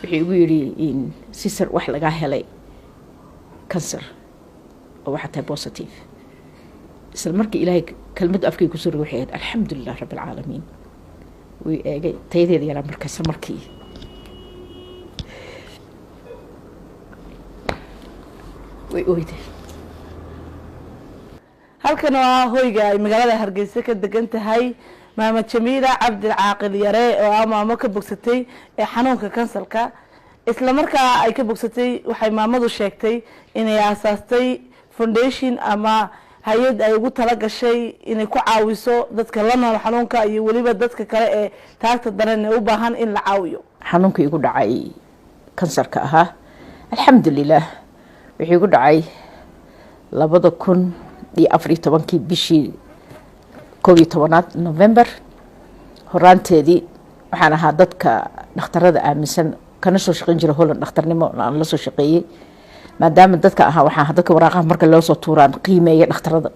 wixii ugu yiri sister wax laga helay cancer oo waxa tahay positive isla markii ilaahay kalmad afkay ku soo ruuxay alxamdulillah rabbil caalamiin way eegay taydeeda yara markaas markii way ooyday halkan waa hoyga ay magaalada Hargeysa ka degan tahay maama Jamiila Cabdi Caaqil Yare oo maamo ka bogsatay ee xanuunka kansarka isla markaa ay ka bogsatay waxay maamadu sheegtay inay aasaastay foundation ama hay'ad ay ugu tala gashay inay ku caawiso dadka la nool xanuunka iyo waliba dadka kale ee taagta daran u baahan in la caawiyo xanuunka igu dhacay kansarka ahaa alxamdulillah wixii igu dhacay 2014 bishii 11 November horaanteedii waxaan ahaa dadka dhakhtarada aaminsan kana soo shaqeyn jiray Holland dhakhtarnimo aan la soo shaqeeyay maadaama dadka ahaa waxaan dadka waraaqaha marka loo soo tuuraan qiimeeyo dhakhtarada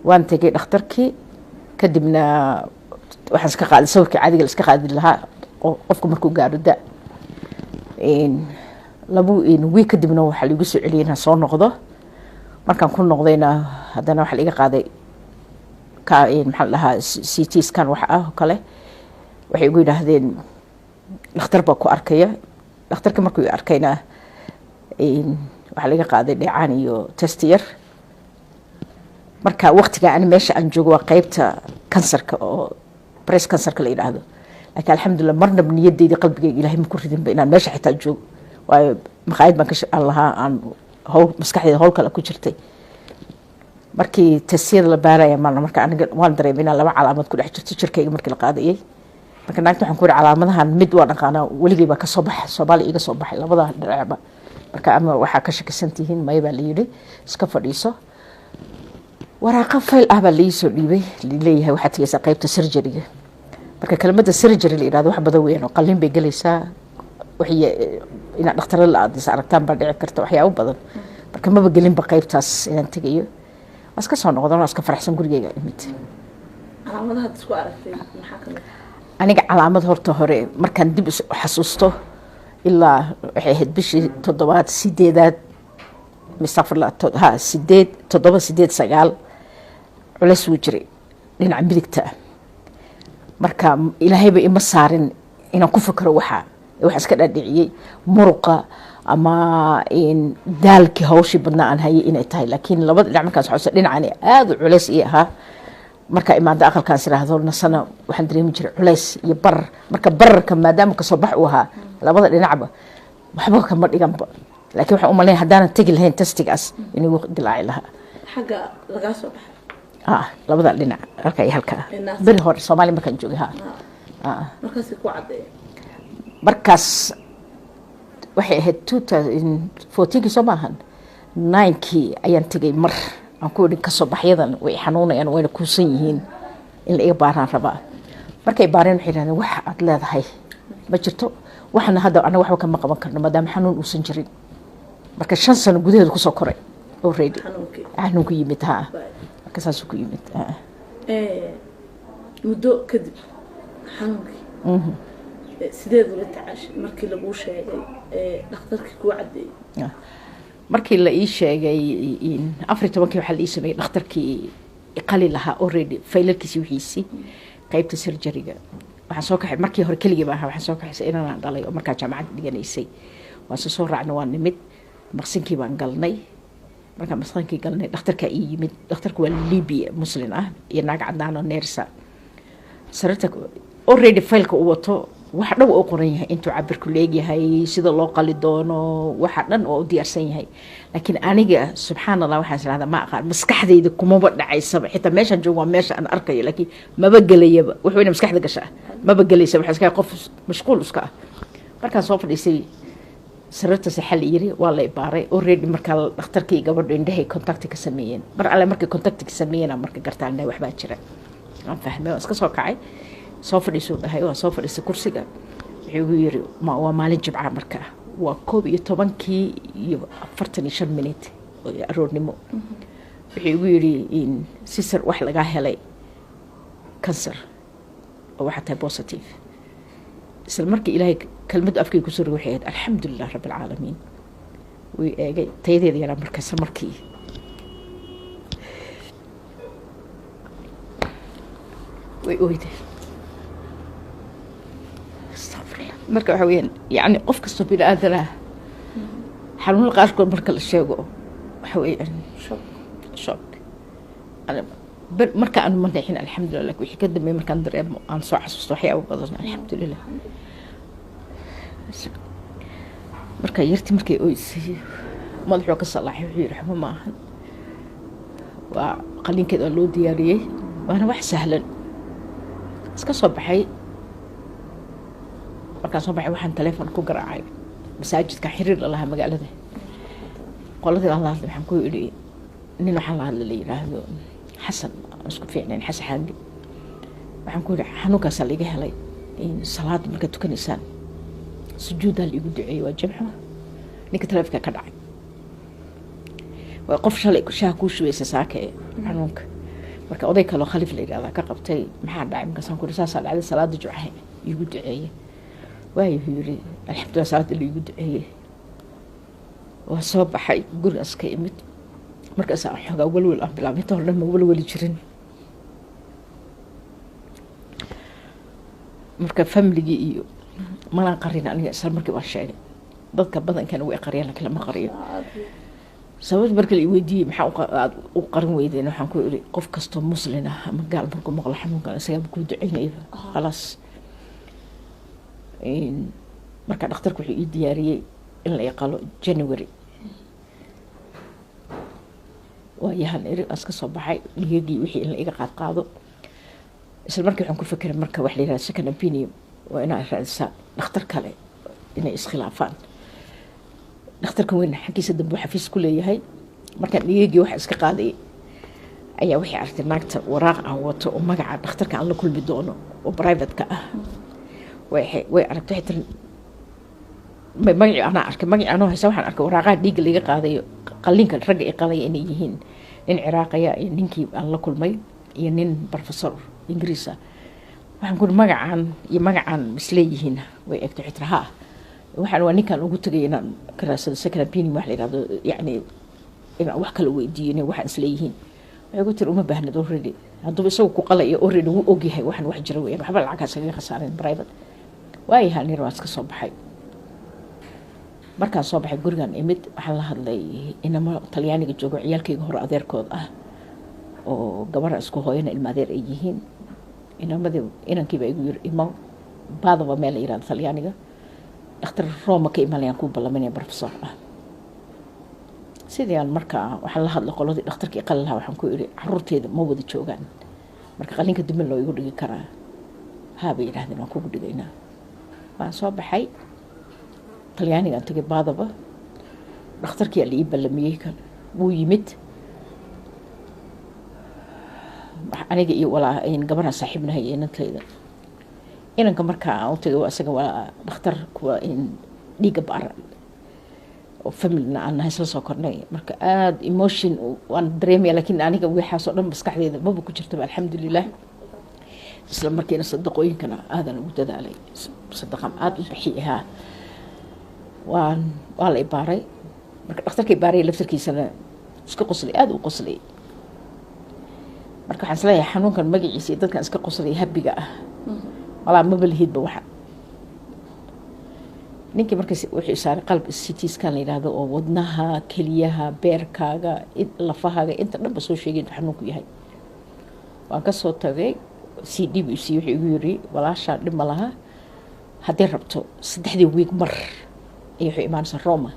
waan tagay dhakhtarkii kadibna waxaan iska qaaday sawirka caadiga la iska qaadi lahaa qofka markuu gaaro da week kadibna waxa lagu soo celiyay inaan soo noqdo markaan ku noqdayna haddana waxa laga qaaday maxaa la dhahaa CT scan waxa ah kale waxay ugu yiraahdeen dhakhtar baa ku arkaya dhakhtarka markuu arkayna waxa laga qaaday dheecaan iyo test yar marka waqtiga aan meesha aan joogo waa qaybta kansarka oo breast kansarka la yiraahdo laakiin alxamdulillah marna niyadeyda qalbigayga ilaahay ma ku ridin ba inaan meesha xitaa joogo waayo maqaayad baan ka shaqaalahaa aan hawl maskaxdeeda hawl kale ku jirtay markii testiyada la baaraya marka aniga waan dareemay inaan laba calaamad ku dhex jirto jirkayga markii la qaadayay marka naagta waxaan ku yiri calaamadahan mid waa dhaqaana waligeyba ka soo baxay Soomaali iga soo baxay labada dhinacba marka ama waxa ka shakisan tihiin may baa la yiri iska fadhiiso waraaqa fayl ah baa la soo dhiibay leeyahay waxa tigaysa qaybta surgery-ga marka kelmadda surgery la yiraahdo wax badan weyn oo qalliin bay galaysaa wixii ina dhakhtar la aadis aragtaan baa dhici karta waxyaabo badan marka maba gelin ba qaybtaas inaan tagayo iska soo noqdaan iska faraxsan gurigeyga imid calaamadaha isku aragtay maxaa kamid aniga calaamad horta hore markaan dib xasuusto ilaa waxay ahayd bishii 7 mustaqbalka 8 culeys wuu jiray dhinaca midigta marka ilaahayba ima saarin inaan ku fikiro waxa iska dhaadhiciyay muruqa ama daalkii hawshii badnaa aan hayay inay tahay laakiin labada dhinac markaas xasuusto dhinacani aad u culeys ii ahaa marka imaada aqalkaas iraahdo nasana waxaan dareemi jiray culeys iyo barar marka bararka maadaama ka soo bax u ahaa labada dhinacba waxba kama dhiganba laakiin waxaan u maleeyahay haddaan tagi lahayn testigaas inuu dilaaci lahaa xagga laga soo baxay labada dhinac halka iyo halka bari hore Soomaali markaan joogay markaas ku cadeey markaas waxay ahayd 2014 soo maahan 9kii ayaan tagay mar aan ku dhig ka soo baxyadan way xanuunayaan wayna kuusan yihiin in la iga baaraan rabaa markay baareen waxay yiraahdeen wax aad leedahay ma jirto waxna hadda anaga waxba kama qaban karno maadaama xanuun uusan jirin marka 5 sano gudaheed ku soo koray already xanuunku yimid marka saas ku yimid muddo kadib xanuunkii sideed ula tacaashay markii lagu sheegay dhakhtarkii ku cadeeyay markii la ii sheegay in 14 waxa la ii sameeyay dhakhtarkii iqali lahaa already faylarkiisii wixiisii qaybta surgery-ga waxaan soo kaxay markii hore keligii baa waxaan soo kaxay inaan dhalay oo markaa jaamacad dhiganaysay waan soo raacnay waan nimid maqsinkii baan galnay marka maqsinkii galnay dhakhtarka ii yimid dhakhtarku waa Libya muslim ah iyo naag cadaan oo neersa sararta already faylka uu wato waxa dhow oo qoran yahay intuu cabirku leeyahay sida loo qali doono waxa dhan oo diyaarsan yahay laakiin aniga subxaanallah waxaan salaada ma aqaan maskaxdayda kuma dhacaysa xitaa meeshan joogo meesha aan arkayo laakiin maba galayaba wuxuu ina maskaxda gashaa maba galaysa waxa iska qof mashquul iska markaan soo fadhiisay sararta saxal yiri waa la ibaaray already marka dhakhtarkii gabadhu indhahay contact ka sameeyeen mar alle markii contact ka sameeyeen marka gartaan wax baa jira aan fahmay iska soo kacay soo fadhiiso dhahay oo soo fadhiisay kursiga wuxuu yiri ma waa maalin jimca marka waa 11 iyo 45 minute oo aroornimo wuxuu yiri in sister wax laga helay cancer oo waxa tahay positive isla markii ilaahay kelmadda afkay ku soo rogay waxay ahayd alxamdulilah rabbi alcaalamiin way eegay tayadeeda yaraa marka isla markii way oyday marka waxa weeyaan yacni qof kastoo bini aadan ah xanuunada qaarkood marka la sheego waxa weeyaan shock marka aan ma neexin alxamdulilah laakiin wixii ka dambeeyay markaan dareemo aan soo xasuusto waxyaabo badan alxamdulilah marka yartii markay oysay madaxuu ka salaaxay wuxuu yidhi waxba ma ahan waa qalinkeed oo loo diyaariyey waana wax sahlan iska soo baxay markaan soo baxay waxaan telefoon ku garaacay masaajidka xiriir la lahaa magaalada qoladii aan la hadlay waxaan ku yidhi nin waxaan la hadlay la yidhaahdo xasan aan isku fiicnayn xasan xaagi waxaan ku yidhi xanuunkaasaa laiga helay salaad markaad tukanaysaan sujuudaa laigu duceeyey waa jamco ninka taleefonka ka dhacay waa qof shalay shaha kuu shubaysa saaka ee xanuunka marka oday kaloo khaliif la yidhahdaa ka qabtay maxaa dhacay markaasaan ku yidhi saasaa dhacday salaada jumcaha iigu duceeye waayuu yidhi alxamdulilah salaada laigu duceeyey waa soo baxay gurigaas ka imid markaasaa xoogaa welwel aan bilaabay inta hore dhan ma welweli jirin marka familigii iyo manaan qarin aniga isla markii waa sheegay dadka badankana way qariyaan laakiin lama qariyo sababta marka la weydiiyey maxaa aad u qarin weydeen waxaan ku iri qof kastoo muslin ah ama gaal markuu maqlo xanuunkan isagaa kuu ducaynaya khalaas marka dhakhtarku wuxuu ii diyaariyey in la iqalo January waayahan iri aska soo baxay dhigii wixii in la iga qaado isla markii waxaan ku fikiray marka wax la yiraahdo second opinion waa inaan raadsaa dhakhtar kale inay iskhilaafaan dhakhtarka weyn xaqiisa dambe xafiis ku leeyahay markaan dhigii wax iska qaaday ayaa wixii aragtay naagta waraaq aan wato oo magaca dhakhtarka aan la kulmi doono oo private ka ah way aragtay xitaa magaci ana arkay magaci anoo haysa waxaan arkay waraaqaha dhiigga laga qaadayo qalliinka ragga ay qaadaya inay yihiin nin ciraaqaya iyo ninkii aan la kulmay iyo nin professor ingiriis ah waxaan ku magacaan iyo magacaan isleeyihiin way egtay xitaa waxaan waa ninkan ugu tagay inaan karaasada second opinion wax la yiraahdo yacni inaan wax kala weydiino waxaan isleeyihiin waxay ku tiri uma baahnid already hadduu isagu ku qalayo already wuu ogyahay waxaan wax jira weeyaan waxba lacagaas kaga khasaareen private waayahan nin waa iska soo baxay markaan soo baxay gurigan imid waxaan la hadlay inama talyaaniga joogo ciyaalkayga hore adeerkood ah oo gabadha isku hooyana ilma adeer ay yihiin inankiiba igu yiri imaw baadaba meel la yiraahdo talyaaniga dhakhtar Roma ka imaanayaan ku ballamanaya professor ah sidii aan markaa waxaan la hadlay qoladii dhakhtarkii qalin lahaa waxaan ku iri caruurteeda ma wada joogaan marka qalinka dib loo igu dhigi karaa haaba yiraahdeen waan kugu dhigaynaa waan soo baxay talyaaniga aan tagay baadaba dhakhtarkii la ii ballamiyey kan wuu yimid aniga iyo walaa in gabadha saaxiibnahay inantayda inanka markaa aan u tagay waa isaga waa dhakhtar kuwa in dhiiga baara oo familna aan nahay isla soo kornay marka aad emotion waan dareemaya laakiin aniga waxaasoo dhan maskaxdeeda maba ku jirto alxamdulilah isla markiina sadaqooyinkana aadan ugu dadaalay sadaqan aad u bixiyaa waa la ibaaray marka dhakhtarkii baaray laftarkiisana iska qoslay aad u qoslay marka waxaan isleeyahay xanuunkan magaciisa dadkan iska qoslay habiga ah walaa ma balhidba waxa ninkii markaas wuxuu saaray qalb CT scan la yiraahdo oo wadnaha kaliyaha beerkaaga lafahaaga inta dhanba soo sheegay xanuunku yahay waan ka soo tagay CDBC wuxuu igu yiri walaasha dhib ma laha haddii rabto 3 week mar ay wuxuu imaanaysaa Roma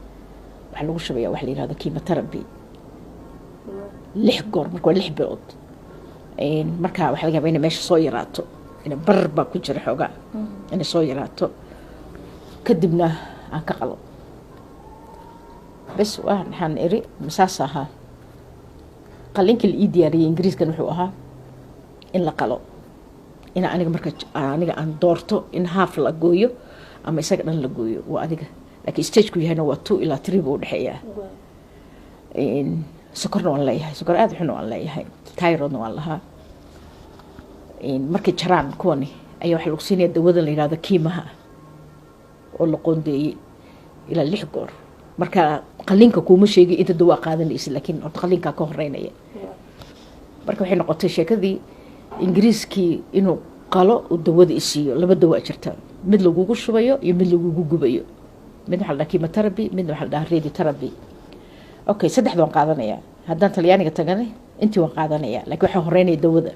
waxa lagu shubayaa wax la yiraahdo chemotherapy 6 goor marka 6 bilood marka waxa laga yaabaa in meesha soo yaraato in barba ku jira xogaa in soo yaraato kadibna aan ka qalo bas waxaan iri masaasaha qalinka la ii diyaariyay ingiriiskan wuxuu ahaa in la qalo in aniga aan doorto in half la gooyo ama isaga dhan la gooyo waa adiga laakiin stage ku yahayna waa 2 ilaa 3 buu dhaxeeyaa sokorna waan leeyahay sokor aad xun waan leeyahay thyroidna waan lahaa markay jaraan kuwani ayaa waxa lagu siinaya dawada la yiraahdo kiimaha oo la qoondeeyey ilaa 6 goor marka qalliinka kuma sheegay inta dawaa qaadanaysa laakiin horta qalliinka ka horeynaya marka waxay noqotay sheekadii ingiriiskii inuu qalo uu dawada isiiyo 2 dawa jirta mid lagugu shubayo iyo mid lagugu gubayo mid waxa la dhahaa chemotherapy mid waxa la dhahaa radiotherapy okay saddexda waan qaadanaya haddaan talyaaniga tagana intii waan qaadanaya laakiin waxa horeynaya dawada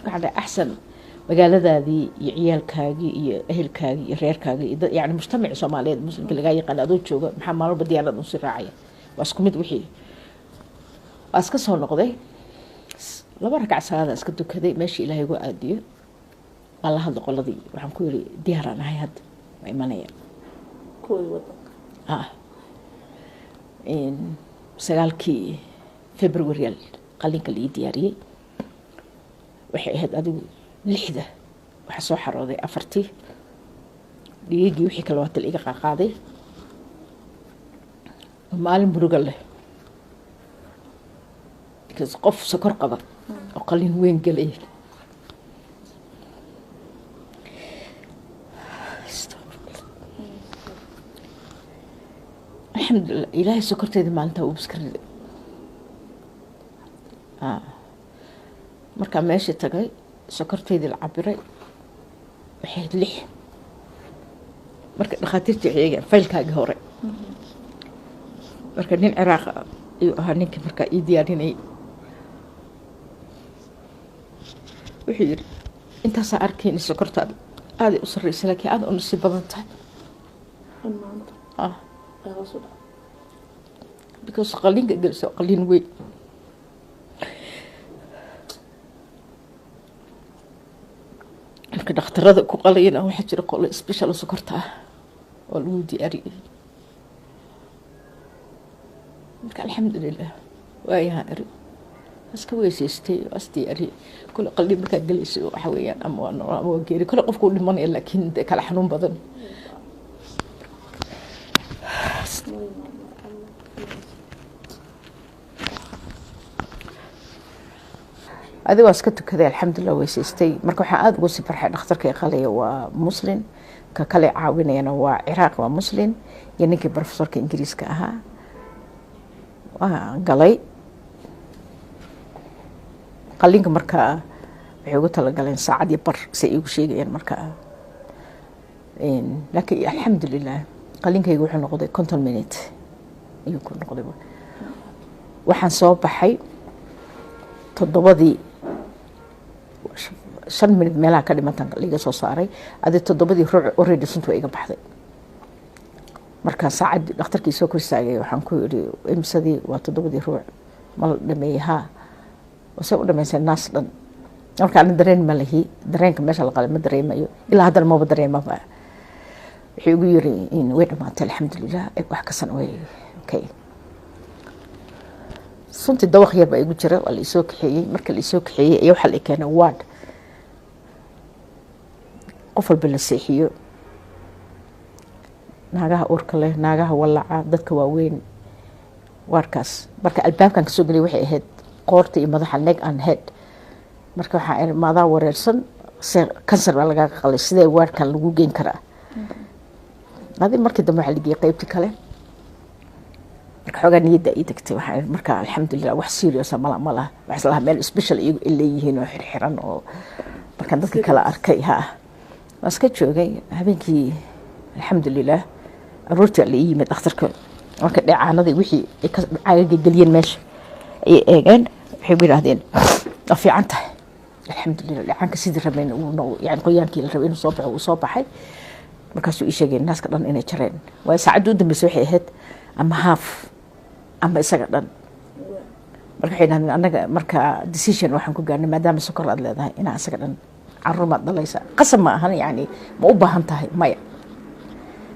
waxa dhahay axsan magaaladaadii iyo ciyaalkaagii iyo ehelkaagii iyo reerkaagii yani mujtamaca Soomaaliyeed muslimka laga yaqaan adoo jooga maxaa maalba diyaarad u sii raacaya waa isku mid wixii waa iska soo noqday 2 rakac salaad iska dukaday meeshii Ilaahay ugu aadiyo alla hadda qoladii waxaan ku yiri diyaaraan ahay hadda ma imanaya kuwii wadanka in 9kii February qalliinka la diyaariyay waxay ahayd adigu 6 waxa soo xarooday 4tii dhiigii wixii kala wada iga qaqaaday maalin burugal leh qof sokor qaba oo qalliin weyn galay alxamdulillah ilaahay sokorteedii maalinta uu biskariday markaa meeshii tagay sokorteedii la cabiray waxay 6 marka dhakhaatiirtii eegeen faylkaagii hore marka nin Ciraaq ayuu ahaa ninkii markaa ii diyaarinayay wuxuu yiri intaasaa arkayna sokortaada aaday u sarreysa laakiin aad u nasiib badan tahay because qalliinka gelisa qalliin weyn marka dhakhtarada ku qalayna waxaa jira qolo special sokorta ah oo lagu diyaariyay marka alxamdulillah waayahan eri iska weysaystay as diyaariyay kula qalliin markaa gelaysa waxa weeyaan ama waa geeri kala qofku u dhimanaya laakiin kala xanuun badan adigoo iska tukaday alxamdulillah weysaystay marka waxaan aad ugu sii farxay dhakhtarka qalaya waa muslim ka kale caawinayana waa Ciraaq waa muslim iyo ninkii professorka ingiriiska ahaa waa galay qalliinka markaa waxay ugu talagaleen saacad iyo bar say igu sheegayeen markaa laakiin alxamdulillah qalliinkaygu wuxuu noqday 50 minute ayuu ku noqday waxaan soo baxay 7 5 minute meelaha ka dhimantan liga soo saaray adii 7 ruuc already suntu iga baxday marka saacad dhakhtarkii soo korsaagay waxaan ku yiri imsadii waa 7 ruuc mal dhameeyaha wasoo dhameysay naas dhan marka aan dareen ma lahi dareenka meesha la qalay ma dareemayo ilaa hadda ma dareemaba wuxuu igu yiri in way dhamaatay alxamdulillah wax ka san way okay sunti dawaq yar baa igu jira waa la soo kaxeeyay marka la soo kaxeeyay ayaa waxa la keenay ward qof walba la seexiyo naagaha urka leh naagaha walaca dadka waaweyn warkaas marka albaabkan ka soo galay waxay ahayd qoorta iyo madaxa neck and head marka waxa ay maada wareersan kansar baa laga qalay sidee warkan lagu geyn karaa hadii markii dambe waxa la geeyay qaybta kale marka xogaa niyada ay tagtay waxa marka alxamdulillah wax serious ma laha wax la meel special iyagu leeyihiin oo xirxiran oo marka dadka kala arkay waska joogay habeenkii alxamdulillah aroortii la yimid dhakhtarka marka dhacaanadii wixii ay ka caaga galiyeen meesha ay eegeen waxay yiraahdeen fiican tahay alxamdulillah dhacaanka sidii rabeen uu yani qoyaankii la rabay inuu soo baxo uu soo baxay markaas uu sheegay naaska dhan inay jareen way saacadu dambeysay waxay ahayd ama half ama isaga dhan marka xidhan anaga marka decision waxaan ku gaarnay maadaama sokor aad leedahay inaa isaga dhan caruurma dhalaysa qasab ma ahan yani ma u baahan tahay maya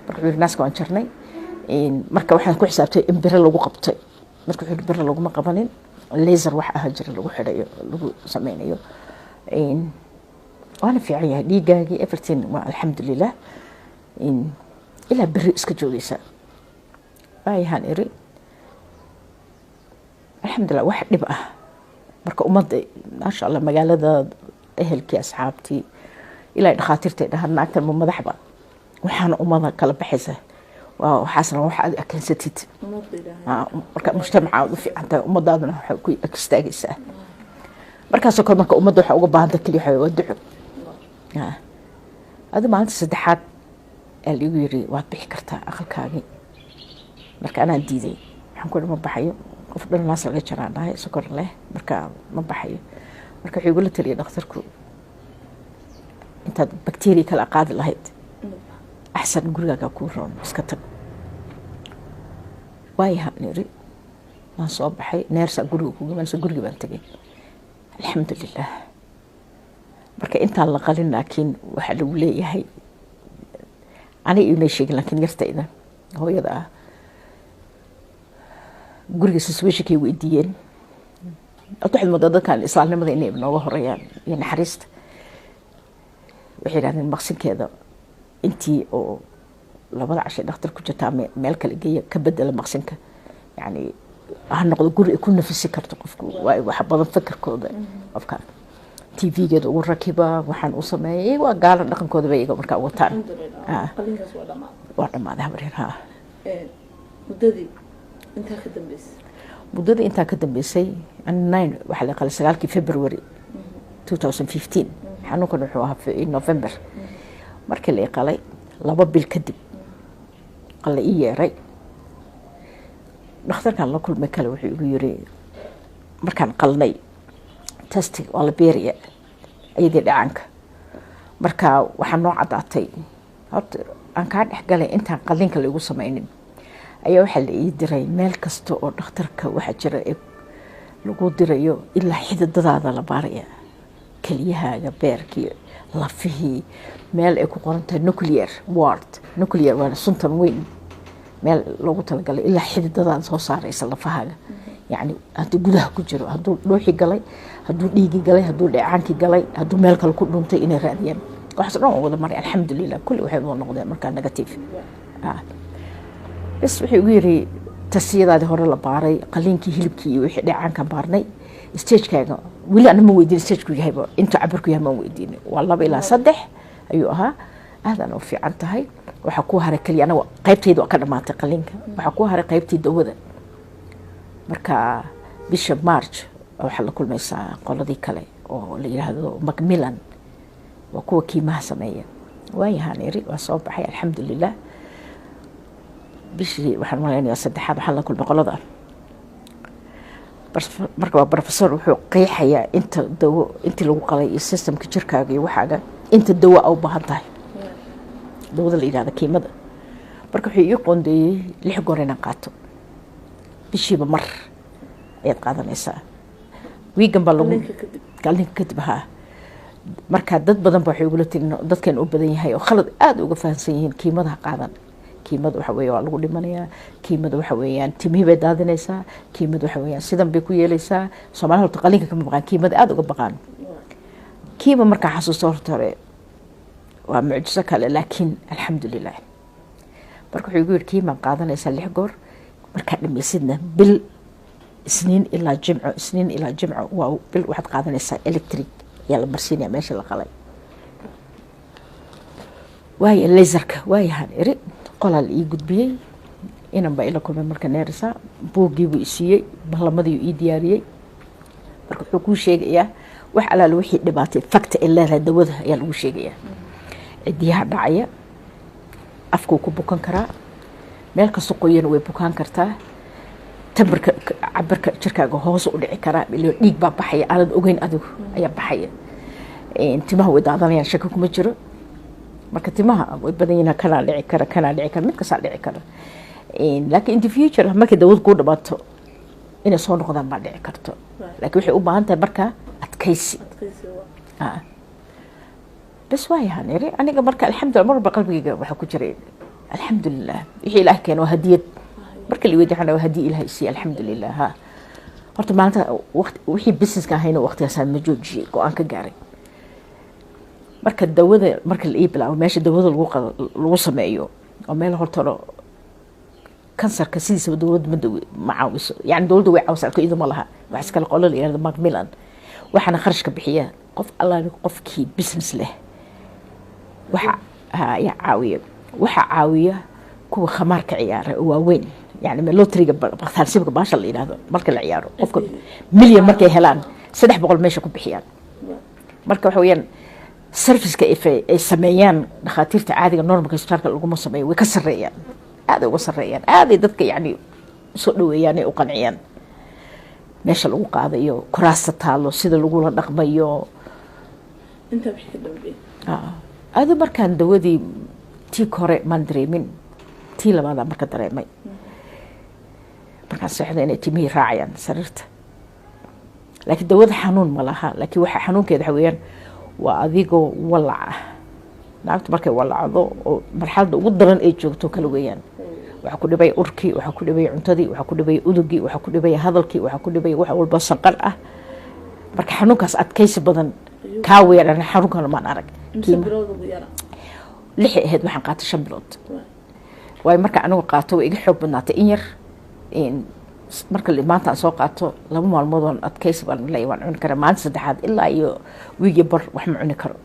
marka naaska waan jarnay marka waxaan ku xisaabtay in biro lagu qabtay marka wixii biro lagu ma qabanin laser wax ah jira lagu xidhayo lagu sameeyo waana fiican yahay dhiigaagii everything waa alxamdulillah ilaa biri iska joogaysa waayahan iri alxamdulillah wax dhib ah marka ummadda maasha allah magaalada ehelkii asxaabtii ilaa dhakhaatiirtay dhahaan naagtan ma madaxba waxaana ummada kala baxaysa waxaasna wax aad akeensatid marka mujtamaca aad u fiican tahay ummadaaduna waxay ku istaagaysaa markaasoo kale marka ummadda waxaa uga baahanta keliya waxaa waa duco adi maalinta saddexaad aa liigu yiri waad bixi kartaa aqalkaagii marka anaan diiday waxaan ku ma baxayo qof dhan naas laga jaraan dhahay sokor leh marka ma baxayo marka wuxuu igula taliyay dhakhtarku intaad bakteeriya kala qaadi lahayd axsan gurigaaga kuu roon iska tag waayahaan niri waan soo baxay neersaa guriga kuga imanaysa gurigii baan tegay alxamdulilah marka intaan la qalin laakiin waxaa lagu leeyahay aniga inay sheegin laakiin yartayda hooyada ah guriga situationkay weydiiyeen waxaad moodaa dadkan islaamnimada inay nooga horeeyaan iyo naxariista waxay yidhahdeen maqsinkeeda intii oo labada cashay dhakhtar ku jirtaa meel kale geeya ka bedela maqsinka yani ha noqdo guri ay ku nafisi karto qofku waxa badan fikirkooda qofka tv-geeda ugu rakiba waxaan u sameeyay waa gaalan dhaqankooda bay iga markaa wataan waa dhammaaday habaryar ha muddadii intaa ka dambeysay waxaa la qalay 9 February 2015 xanuunkan wuxuu ahaa November markii la qalay 2 bil kadib qala ii yeeray dhakhtarkan la kulmay kale wuxuu igu yiri markaan qalnay testing waa la beeriya ayadii dhacanka marka waxaa noo cadaatay horta aan kaa dhex galay intaan qalinka lagu samaynin ayaa waxaa la ii diray meel kasta oo dhakhtarka waxaa jira lagu dirayo ilaa xididadaada la baaraya keliyahaaga beerkii lafihii meel ay ku qoran tahay nuclear ward nuclear waa suntan weyn meel loogu talagalay ilaa xididadaada soo saaraysa lafahaaga yani hadduu gudaha ku jiro hadduu dhuuxi galay hadduu dhiigi galay hadduu dheecaankii galay hadduu meel kale ku dhuntay inay raadiyaan waxaas dhan wada maray alxamdulilah kulli waxay wada noqdeen markaa negative bas wuxuu igu yiri tasiyadaadii hore la baaray qaliinkii hilibkii iyo wixii dheecaanka baarnay stagekaaga weli ana ma weydiin stageku yahayba intuu cabirku yahay maan weydiin waa 2 ilaa 3 ayuu ahaa aadaan u fiican tahay waxaa ku haray kaliya anaga qaybtayda waa ka dhamaatay qaliinka waxaa ku haray qaybtii dawada marka bisha March waxaa la kulmaysaa qoladii kale oo la yiraahdo Macmillan waa kuwa kiimaha sameeya waayahaan iri waa soo baxay alxamdulilah bishii waxaan maleynayaa saddexaad waxaa la kulmay qolada marka waa professor wuxuu qeexayaa inta dawo intii lagu qalay iyo systemka jirkaaga iyo waxaaga inta dawo u baahan tahay dawada la yiraahdo kiimada marka wuxuu ii qoondeeyay 6 goor inaan qaato bishiiba mar ayaad qaadanaysaa wiigan baa lagu qalinka kadib marka dad badan baa waxay ugu leeyihiin dadkan u badan yahay oo khalad aad uga fahansan yihiin kiimada qaadan kiimada waxa weeye waa lagu dhimanayaa kiimada waxa weeyaan timihii bay daadinaysaa kiimada waxa weeyaan sidan bay ku yeelaysaa Soomaaliya horta qalinka kama baqaan kiimada aad uga baqaan kiima marka xasuusto horta waa mucjiso kale laakiin alxamdulilah marka wuxuu igu yiri kiima qaadanaysaa 6 goor marka dhamaysidna bil isniin ilaa jimco waa bil waxaad qaadanaysaa electric yaa la marsiinaya meesha la qalay waaya laserka waayahan iri qolal ii gudbiyey inan baa ila kulmay marka neerisa buuggii buu isiiyey bahlamadii ii diyaariyey marka wuxuu kuu sheegayaa wax alaal wixii dhibaatay fakta ilaa dawada ayaa lagu sheegayaa cidiyaha dhacaya afku ku bukan karaa meel kasta qoyan way bukaan kartaa tabarka cabirka jirkaaga hoos u dhici karaa ilaa dhiig baa baxaya aanad ogeyn adigu ayaa baxaya timaha way daadanayaan shaki kuma jiro marka timaha way badan yihiin kana dhici kara mid kasta dhici kara laakiin in the future markay dawad ku dhamato inay soo noqdaan baa dhici karto laakiin waxay u baahan tahay marka adkaysi bas waayahan iri aniga marka alxamdulilah marba qalbigayga waxa ku jiray alxamdulilah wixii ilaahay keenay waa hadiyad marka la weydiin waa hadii ilaahay si alxamdulilah horta maanta wixii businesska ahayna waqtigaas ma joojiyay go'aan ka gaaray marka dawada marka la iiblaabo meesha dawada lagu sameeyo oo meel horta kansarka sidiisa dawladda ma caawiso yani dawladda way caawisaa iyada ma laha wax iskala qolo la yiraahdo Macmillan waxana kharashka bixiya qof Allah qofkii business leh waxa ya caawiyo waxaa caawiya kuwa khamaarka ciyaara oo waaweyn yani lotriga bakhtaalsibka baasha la yidhaahdo marka la ciyaaro qofka milyan markay helaan 300 meesha ku bixiyaan marka waxa weeyaan serviceka ay sameeyaan dhakhaatiirta caadiga normalka isbitaalka laguma sameeyo way ka sareeyaan aad uga sareeyaan aad dadka yani soo dhaweeyaan ay u qanciyaan meesha lagu qaadayo kuraasta taalo sida lagula dhaqmayo inta wixii ka dambeeyay aad markaan dawadii tii kore maan dareemin tii labaad marka dareemay markaan seexday inay timihii raacayaan sariirta laakiin dawada xanuun ma laha laakiin waxa xanuunkeeda waxa weeyaan waa adigoo walaca naagtu markay walacdo oo marxaladda ugu daran ay joogto kala weeyaan waxa ku dhibay urkii waxa ku dhibay cuntadii waxa ku dhibay udugii waxa ku dhibay hadalkii waxa ku dhibay wax walba sanqar ah marka xanuunkaas adkaysi badan ka weeran xanuunkan ma arag lix ahayd waxaan qaatay 5 bilood way marka anigu qaato way iga xoog badnaatay in yar marka maanta aan soo qaato 2 maalmood oo adkaysi baan leeyahay waan cuni karaa maalinta saddexaad ilaa iyo wiigi bar wax ma cuni karo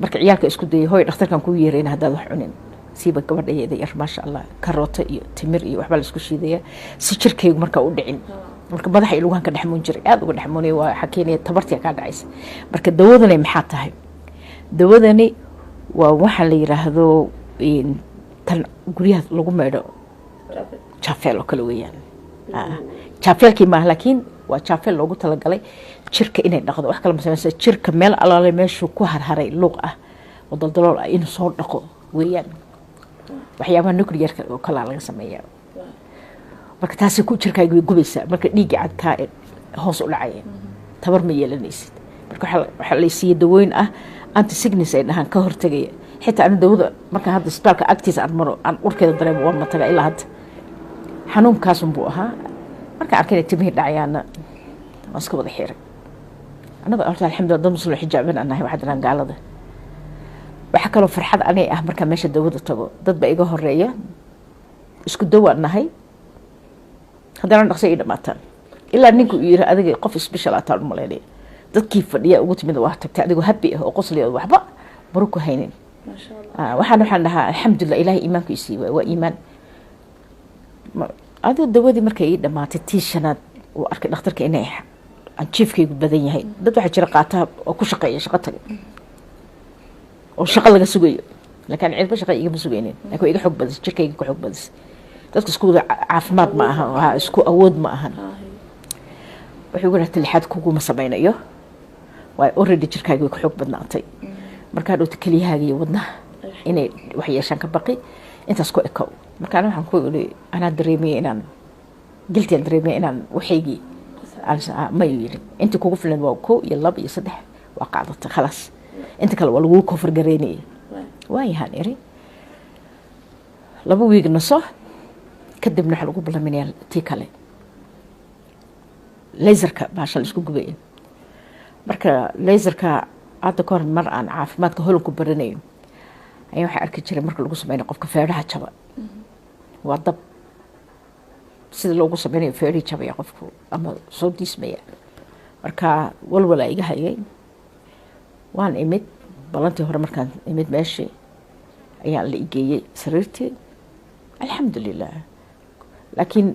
marka ciyaalka isku dayay hooy dhakhtarkan ku yeereen hadaad wax cunin siiba gabadhayda yar ma sha Allah karoota iyo timir iyo waxba la isku shiidaya si jirkaygu marka u dhicin marka madaxa ilugan ka dhaxmoon jiray aad uga dhaxmoonay waa xakeenay tabartii ka dhacaysa marka dawadani maxaa tahay dawadani waa waxa la yiraahdo tan guriyaha lagu meedho jafel oo kale weeyaan jafelkii ma laakiin waa jafel loogu talagalay jirka inay dhaqdo wax kale ma sameeyso jirka meel alaale meeshu ku harharay luuq ah oo daldalool ah inuu soo dhaqo weeyaan waxyaabaha nuclear oo kala laga sameeyaa marka taasi ku jirkaaga gubaysa marka dhiig cadka hoos u dhacay tabar ma yeelanaysid marka waxa la siiyay dawooyin ah anti sickness ay dhahan ka hortagaya xitaa aan dawada marka hadda isbitaalka agtiisa aan maro aan urkeeda dareemo waan ma taga ilaa hadda xanuunkaas buu ahaa marka arkay timihii dhacayaana waan iska wada xiray anaga alxamdulillah dad muslim xijaaban anahay waxa diraan gaalada waxa kale farxad anay ah marka meesha dawada tago dad ba iga horeeya isku dawa nahay hadana dhaqso ii dhamaataan ilaa ninku yiri adiga qof special ataan u maleeyay dadkii fadhiya ugu timid waa tagtay adigoo happy ah oo qosliyo waxba baruku haynin ma sha Allah waxaan dhahaa alxamdulillah ilaahay iimaanku isii waa iimaan adiga dawadii markay ii dhamaatay tiishanaad oo arkay dhakhtarka inay aan jiifkaygu badan yahay dad waxa jira qaata oo ku shaqeeya shaqo tagay oo shaqo laga sugayo laakiin cilmi shaqo iga sugaynin laakiin iga xog badan jirkayga ku xog badan dadka isku caafimaad ma aha waa isku awood ma aha wuxuu yiraahdaa lixaad kugu ma sameeynayo way already jirkayga ku xog badnaatay marka dhowta kaliyahaaga iyo wadnaha inay wax yeeshaan ka baqi intaas ku ekow marka waxaan ku yiri ana dareemay inaan gilti dareemay inaan waxaygi ma yiri inta kugu filan waa 1 iyo 2 iyo 3 waa qaadata خلاص inta kale waa lagu kofar gareynay waayahan iri 2 wiig naso kadibna waxa lagu bilaabinayaa tii kale laserka baasha la isku gubay marka laserka hadda kor mar aan caafimaadka holku baranayo ayaa waxa arki jiray marka lagu sameeyo qofka feeraha jaba waa dab sida loogu sameeyo feeraha jaba qofku ama soo dismaya marka walwala iga hayay waan imid balantii hore markaan imid meeshii ayaa la igeeyay sariirtii alxamdulillah laakiin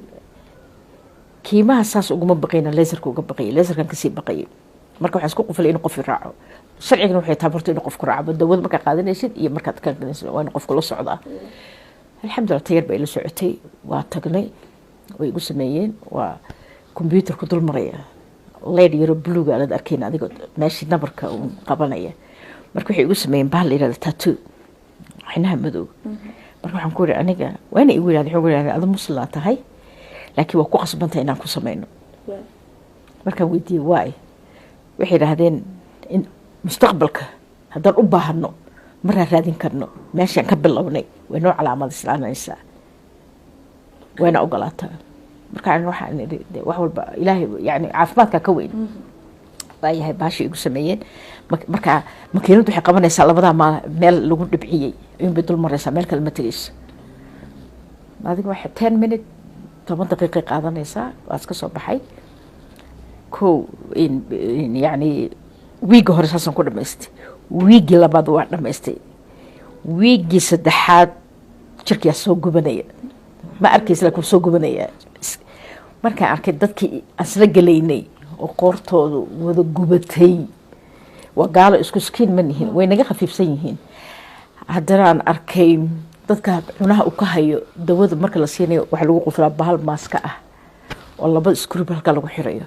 kiimaha saas uguma baqayna laserka uga baqay laserkan ka sii baqay marka waxa isku quflay in qof raaco sharcigan waxay tabarto in qof ku raaco dawad marka qaadanaysid iyo marka ka qaadanaysid waa in qofku la socdaa alxamdulillah tayar bay la socotay waa tagnay way igu sameeyeen waa computer ku dul maraya leed yaro blue ga la arkeen adiga meeshii nabarka uu qabanaya marka waxay igu sameeyeen bahal yiraahdo tattoo xinaha madow marka waxaan ku yiri aniga waana igu yiraahdo wuxuu yiraahdo aad muslim tahay laakiin waa ku qasbantay inaan ku sameeyno marka weydii waay waxay yiraahdeen in mustaqbalka haddaan u baahano marna raadin karno meeshaan ka bilownay way noo calaamad islaanaysa wayna ogolaataa marka aan waxaan wax walba ilaahay yani caafimaadka ka weyn waayahay baashi igu sameeyeen marka makiinadu waxay qabanaysaa labada meel lagu dhibciyay in bedel maraysa meel kale ma tagayso adiga waxa 10 minute 10 daqiiqo qaadanaysa waad ka soo baxay in yani wiig hore saasan ku dhameystay wiig labaad waa dhameystay wiigii saddexaad jirkiyaa soo gubanaya ma arkaysa laakiin soo gubanaya markaan arkay dadkii asla galaynay oo qoortoodu wada gubatay waa gaalo isku skiin ma nihin way naga khafiifsan yihiin haddana aan arkay dadka cunaha u ka hayo dawada marka la siinayo waxaa lagu quflaa bahal maaska ah oo laba iskurub halka lagu xirayo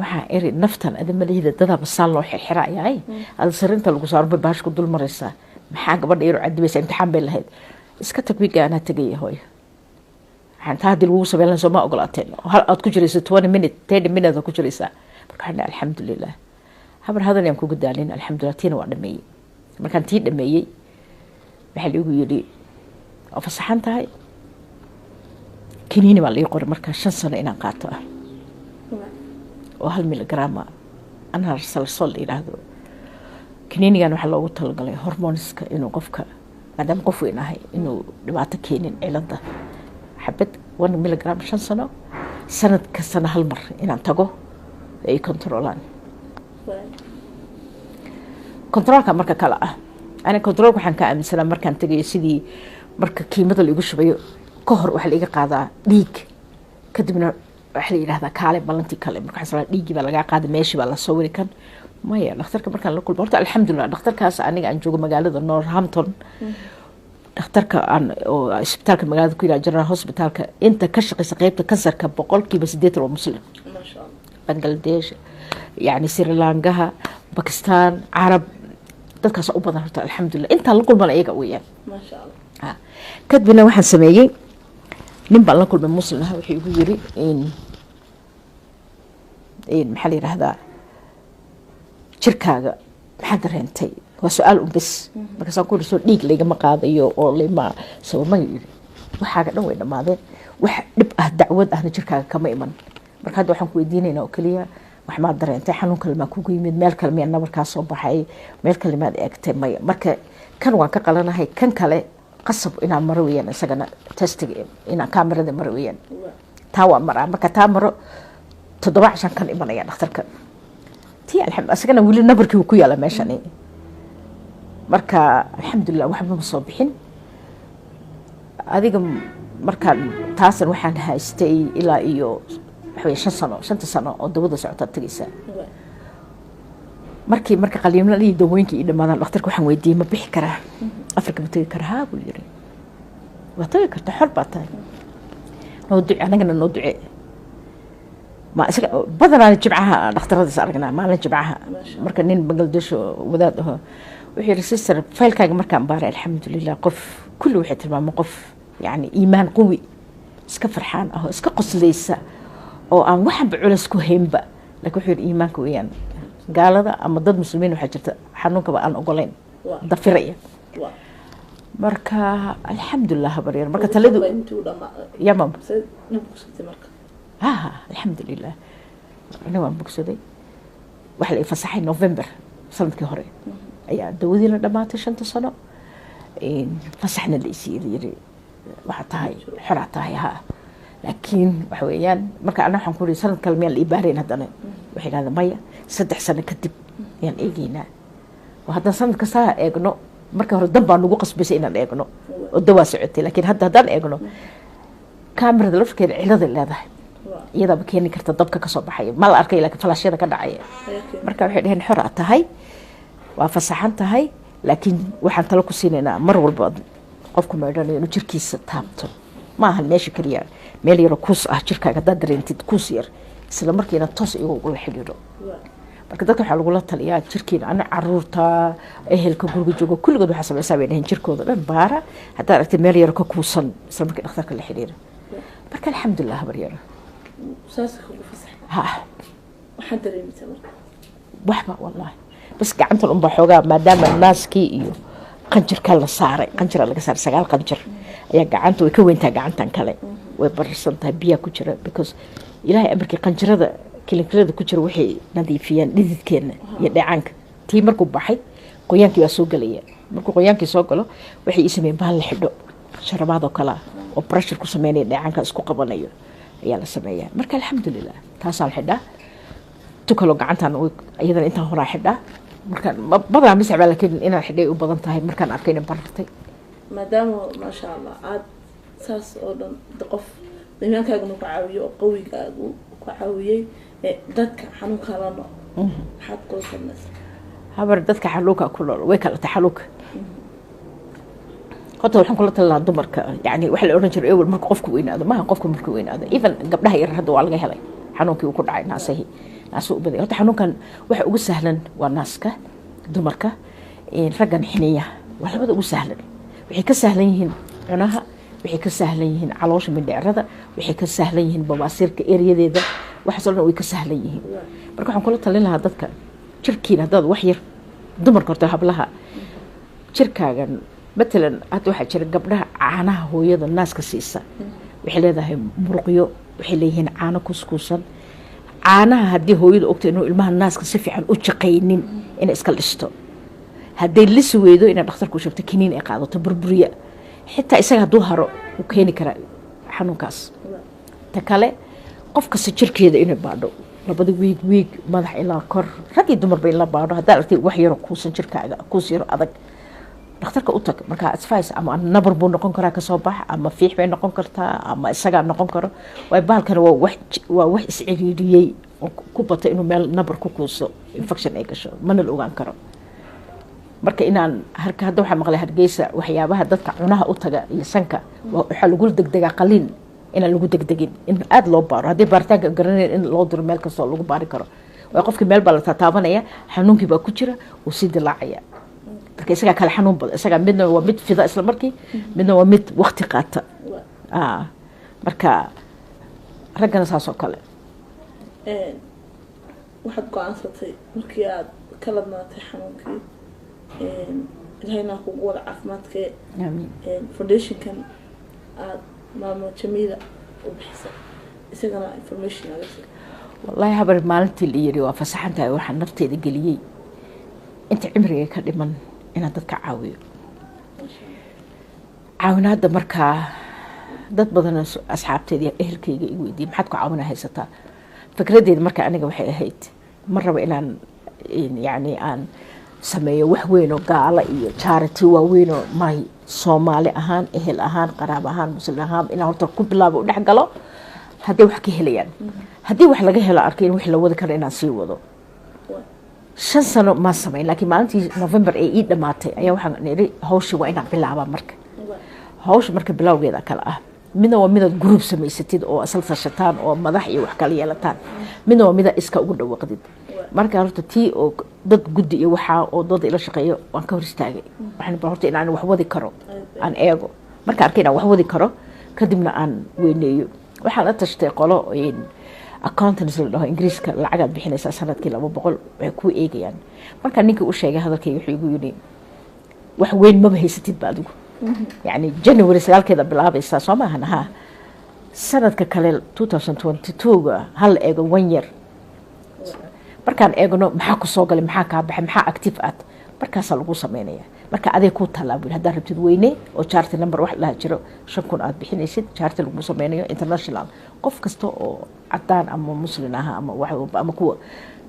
waxaa eri naftan adama lehida dadaa basaan loo xirxirayaay ada sarinta lagu saaro bay bahashku dul maraysaa maxaa gabadha yaro cadibaysa imtixaan bay lahayd iska tag wiiga anaa tegaya hooyo taa haddii lagu sameyn lahaa soo ma ogolaateen hal aad ku jiraysa 20 minute 30 minute aad ku jiraysaa marka waxaan alxamdulilah habar hadan yaan kugu daalin alxamdulilah tiina waa dhameeyey markaan tii dhameeyey waxaa liigu yidhi oo fasaxan tahay kiniini baa lii qoray markaa 5 sano inaan qaato ah oo 1 miligrama anaa salsol la yidhaahdo kiniinigan waxaa loogu talagalay hormoniska inuu qofka maadaama qof weyn ahay inuu dhibaato keenin cilada xabad 1 miligram 5 sano sanad kastana hal mar inaan tago ay controlaan controlka marka kale ah ana controlka waxaan ka aaminsanaa markaan tagay sidii marka kiimada lagu shubayo ka hor waxa la iga qaadaa dhiig kadibna waxa la yiraahdaa kaale balanti kale marka xasala dhiigi baa laga qaaday meeshii baa la soo wari kan maya dhakhtarka markaan la kulmo horta alxamdulilah dhakhtarkaas aniga aan joogo magaalada Northampton dhakhtarka aan oo isbitaalka magaalada ku yaala General Hospitalka inta ka shaqeysa qaybta kansarka 8% waa muslim ma sha Allah Bangladesh yani Sri Lanka Pakistan Arab dadkaas u badan horta alxamdulilah inta la kulmana iyaga weeyaan ma sha Allah kadibna waxaan sameeyay nin baan la kulmay muslim ah wuxuu igu yiri in maxaa la yiraahdaa jirkaaga maxaa dareentay waa su'aal bas markaas aan ku soo dhiig leegama qaadayo oo lima soo ma yiri waxaaga dhan way dhamaadeen wax dhib ah dacwad ahna jirkaaga kama iman marka hadda waxaan ku weydiinaynaa oo kaliya wax ma dareentay xanuun kale ma kugu yimid meel kale ma nabarkaas soo baxay meel kale ma eegtay maya marka kan waan ka qalanahay kan kale qasab inaan maro weeyaan isagana testing inaan kaamirada maro weeyaan taa waa maraa marka taa maro 7 cashan kan imanaya dhakhtarka tii alxamd asagana wili nabarkii ku yaala meeshan marka alxamdulilah waxba ma soo bixin adiga markaan taasan waxaan haystay ilaa iyo waxa 5 sano oo dawada socota tagaysa marka qaliimna iyo dawooyinka iyo dhamaadaan dhakhtarka waxaan weydiiyay ma bixi karaa Afrika ma tagi karaa buu yiri waa tagi kartaa xor baa tahay noo ducee anagana noo ducee ما بدنا نجمعها نختار سارقنا ما نجمعها مركا نين بنجلاديش وذاته وحي رسيسر فايل كاج مركا مبارع الحمد لله قف كل واحد تبع موقف يعني إيمان قوي اسك فرحان أهو اسك قصليسة أو أن واحد بعلس كهيمبا لكن وحي إيمان قويان قال هذا أما ضد مسلمين وحجرت حنوك بقى أنا أقولين ضفيرية مركا الحمد لله برير مركا تلدو يا مام الحمد لله أنا وأنا بقصدي وحلا يفسحين نوفمبر سنة كهرة أي دودي لنا ما تشنت سنة فسحنا اللي يصير يري وحطاي حرطاي ها لكن وحويان مركا أنا حنقول سنة كلمة اللي بارين هذا وحين هذا مية 6 سنة كتب يعني إيجينا وهذا سنة كسا إيجنو مركا هو الدم بانو قص بس إن إيجنو والدواء سعتي لكن هذا إيجنو كاميرا دلوف كده علاد اللي هذا iyada ba keeni karta dabka ka soo baxay ma la arkay laakiin falaashada ka dhacay marka waxay dhaheen xor ah tahay waa fasaxan tahay laakiin waxaan talo ku siinaynaa mar walba qofku meedhanayo inuu jirkiisa taabto ma aha meesha kaliya meel yar kuus ah jirkaaga dad dareentid kuus yar isla markiina toos igu la xiriiro marka dadka waxa lagu la taliyaa jirkiina ana caruurta ehelka guriga joogo kulligood waxa sameeyay bay dhaheen jirkooda dhan baara hadaa aragtay meel yar ka kuusan isla markii dhakhtarka la xiriiro marka alxamdulillah baryaro ساسك وفسح ها وحد اللي متمر وحبة والله بس قعنت الأم بحوجة ما دام الناس كي قنجر كلا صار قنجر اللي صار سجال قنجر يا قعنت ويكون تا قعنت كلا وبرسنتها بيا كشرة because إلهي أمريكا قنجر هذا كل كشرة وحي نظيفيا لذيذ كنا يدعي عنك تي مركب بحي قيانك يسوق ليه مركب قيانك يسوق له وحي اسمه بهالحدو شربات وكلا وبرشر كسميني يدعي عنك اسكو قبلنا ayaa la sameeyaa marka alxamdulilah taasaan xidhaa tukalo gacantan iyadana intaan horaa xidhaa markaan badanaa miscbaa laakiin inaan xidhay u badan tahay markaan arkay inay barartay maadaama maasha allah aada saas oo dhan qof imaankaagana ku caawiyo oo qawigaagu ku caawiyey dadka xanuunkaa la nool maxaad kula talnaysaa habar dadka xanuunka ku nool way kala tahay xanuunka horta waxaan kula talin lahaa dumarka yani waxa la odhan jiray ewel marka qofku weynaado maaha qofku markuu weynaado even gabdhaha yar hadda waa laga helay xanuunkii uu ku dhacay naasahi naasu u baday horta xanuunkan waxa ugu sahlan waa naaska dumarka raggan xiniya waa labada ugu sahlan waxay ka sahlan yihiin cunaha waxay ka sahlan yihiin caloosha mindheerada waxay ka sahlan yihiin babaasiirka eryadeeda waxaasoo dhan way ka sahlan yihiin marka waxaan kula talin lahaa dadka jirkiina haddaad wax yar dumarka horta hablaha jirkaagan matalan hadda waxaa jira gabdhaha caanaha hooyada naaska siisa waxay leedahay muruqyo waxay leeyihiin caano kuskuusan caanaha haddii hooyada ogta inuu ilmaha naaska si fiican u jaqaynin inay iska listo hadday lisi weydo inay dhakhtarku sheegto kiniin ay qaadato burburiya xitaa isaga hadduu haro uu keeni karaa xanuunkaas ta kale qof kasta jirkeeda inay baadho labada wiig madax ilaa kor rag iyo dumarba in la baadho haddaad artay wax yaro kuusan jirkaaga kuus yaro adag dhakhtarka u tag markaa advice ama nabar buu noqon karaa kasoo bax ama fiix bay noqon kartaa ama isagaa noqon karo waay baalkana waa wax isciriiriyey oo ku bata inuu meel nabar ku kuuso infection ay gasho mana la ogaan karo marka inaan hadda waxaa maqlay Hargeysa waxyaabaha dadka cunaha u taga iyo sanka waxaa lagu degdegaa qaliin inaan lagu degdegin in aad loo baaro haddii baaritaanka garaneyn in loo diro meel kastoo lagu baari karo waa qofkii meel baa la tataabanaya xanuunkii baa ku jira uu sii dilaacaya marka isagaa kale xanuun badan isagaa midna waa mid fida isla markii midna waa mid waqti qaata marka raggana saas oo kale waxaad go-aansatay markii aad ka ladnaatay xanuunkii ilahayna kugu wada caafimaadkee foundationkan aada maamo Jamiila u bixisay isagana information aga sii wallahi habar maalintii la yiri waa fasaxantahay waxaan nafteeda geliyay inta cimriga ka dhiman inaan dadka caawiyo caawinaada markaa dad badan asxaabteeda iyo ehelkayga igu weydiiyay maxaad ku caawina haysataa fikradeeda marka aniga waxay ahayd mar raba inaan yani aan sameeyo wax weyn oo gaala iyo charity waaweyn oo may Soomaali ahaan ehel ahaan qaraab ahaan muslim ahaan inaan horta ku bilaabo dhex galo haddii wax ka helayaan haddii wax laga helo arkay in wax la wada karo inaan sii wado 5 sano ma sameyn laakiin maalintii November ee ii dhamaatay ayaa waxaan niri hawsha waa inaan bilaabaa marka hawsha marka bilowgeeda kala ah midna waa midad group samaysatid oo asal tashataan oo madax iyo wax kala yeelataan midna waa midad iska ugu dhawaaqdid marka horta tii oo dad guddi iyo waxa oo dad ila shaqeeyo waan ka hor istaagay waxaan horta inaan wax wadi karo aan eego marka arkay inaan wax wadi karo kadibna aan weyneeyo waxaan la tashtay qolo accountants la dhaho Ingiriiska lacag aad bixinaysaa sanadkii 200 way ku eegayaan marka ninka uu sheegay hadalkayga wuxuu igu yiri wax weyn ma haysatid baadigu yani January 9keeda bilaabaysaa soo maahan ha sanadka kale 2022 hal eego 1 year markaan eegno maxaa ku soo galay maxaa ka baxay maxaa active aad markaas lagu sameeynaya marka adeeg ku talaabin hadaa rabtid weyne oo charity number wax la jiro 5,000 aad bixinaysid charity lagu sameynayo international qof kasta oo cadaan ama muslim aha ama wax ama kuwa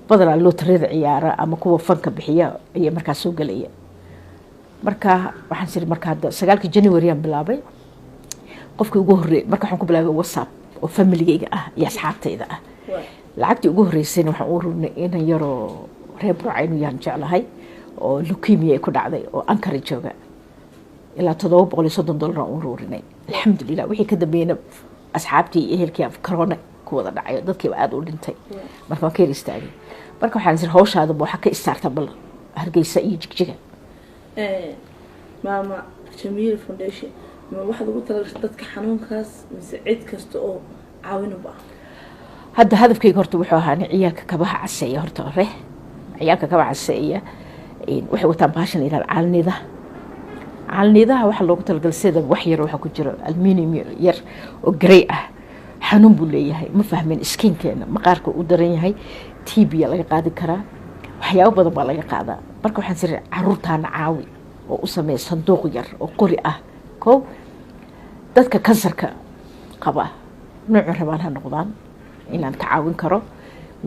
badala loo tirada ciyaara ama kuwa fanka bixiya iyo markaas soo galaya marka waxaan sir marka hadda 9 January aan bilaabay qofkii ugu horeeyay marka waxaan ku bilaabay WhatsApp oo family-gayga ah iyo asxaabtayda ah lacagtii ugu horeysay waxaan u rurnay inaan yaro reeb ruucaynu yaan jeclahay oo leukemia ay ku dhacday oo Ankara jooga ilaa $730 aan u rurinay alxamdulillah wixii ka dambeeyna asxaabtii iyo ehelkii af corona ku wada dhacay dadkii aad u dhintay marka waan ka istaagay marka waxaan sir hawshaada waxa ka istaarta bal Hargeysa iyo Jigjiga maama Jamiila Foundation ma waxaad ugu talagashay dadka xanuunkaas mise cid kasta oo caawin u baahan hadda hadafkayga horta wuxuu ahaa ciyaalka kabaha caseeya horta hore ciyaalka kabaha caseeya waxay wataan baashan ilaa caalnidaha waxa loogu talagalay sida wax yar waxa ku jira aluminium yar oo gray ah xanuun buu leeyahay ma fahmin skinkeena maqaarka uu daran yahay TB laga qaadi karaa waxyaabo badan baa laga qaadaa marka waxaan sir caruurtaana caawi oo u sameeyay sanduuq yar oo qori ah ko dadka kansarka qaba nooc rabaan ha noqdaan inaan ka caawin karo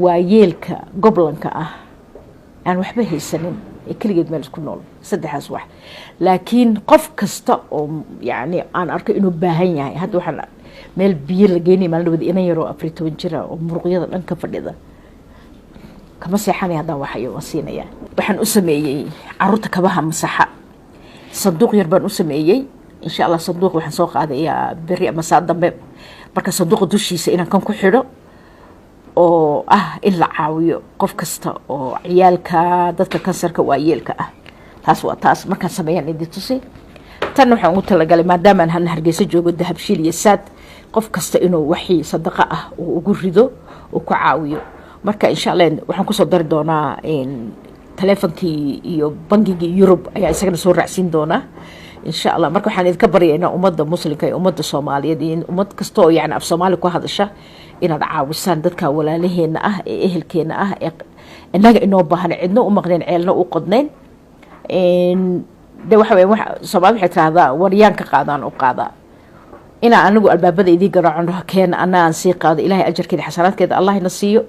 waa yeelka goblanka ah aan waxba haysanin keligeed meel isku nool saddexaas wax laakiin qof kasta oo yani aan arko inuu baahan yahay hadda waxaan meel biyo la geynay maalin wada inan yaroo 14 jira oo muruqyada dhan ka fadhida kama seexanay haddaan waxayo waan siinayaa waxaan u sameeyey caruurta kabaha masaxa sanduuq yar baan u sameeyey insha allah sanduuq waxaan soo qaadayaa beri ama saa dambe marka sanduuqa dushiisa inaan kan ku xidho oo in la caawiyo qof kasta oo ciyaalka dadka kansarka waayeelka taas waa taas markaan sameeyaan idin tusi tan waxaan ugu talagalay maadaama aan Hargeysa joogo dahabshiil iyo saad qof kasta inuu wixii sadaqa uu ugu rido oo ku caawiyo marka insha Allah waxaan ku soo dari doonaa telefonkii iyo bangigii Europe ayaa isagana soo raacsin doonaa insha Allah marka waxaan idinka baryaynaa ummadda muslimka iyo ummadda Soomaaliyeed iyo ummad kasta oo yani af Soomaali ku hadasha inaad caawisaan dadka walaalaheena ee ehelkeena ee inaga inoo baahan cidna u maqneen ceelna u qodneen de waxa weeye Soomaali waxay tiraahdaa waryaan ka qaadaan u qaada ina anigu albaabada idii garaaco keen ana aan sii qaado ilaahay ajarkeeda xasanaadkeeda Allah ina siiyo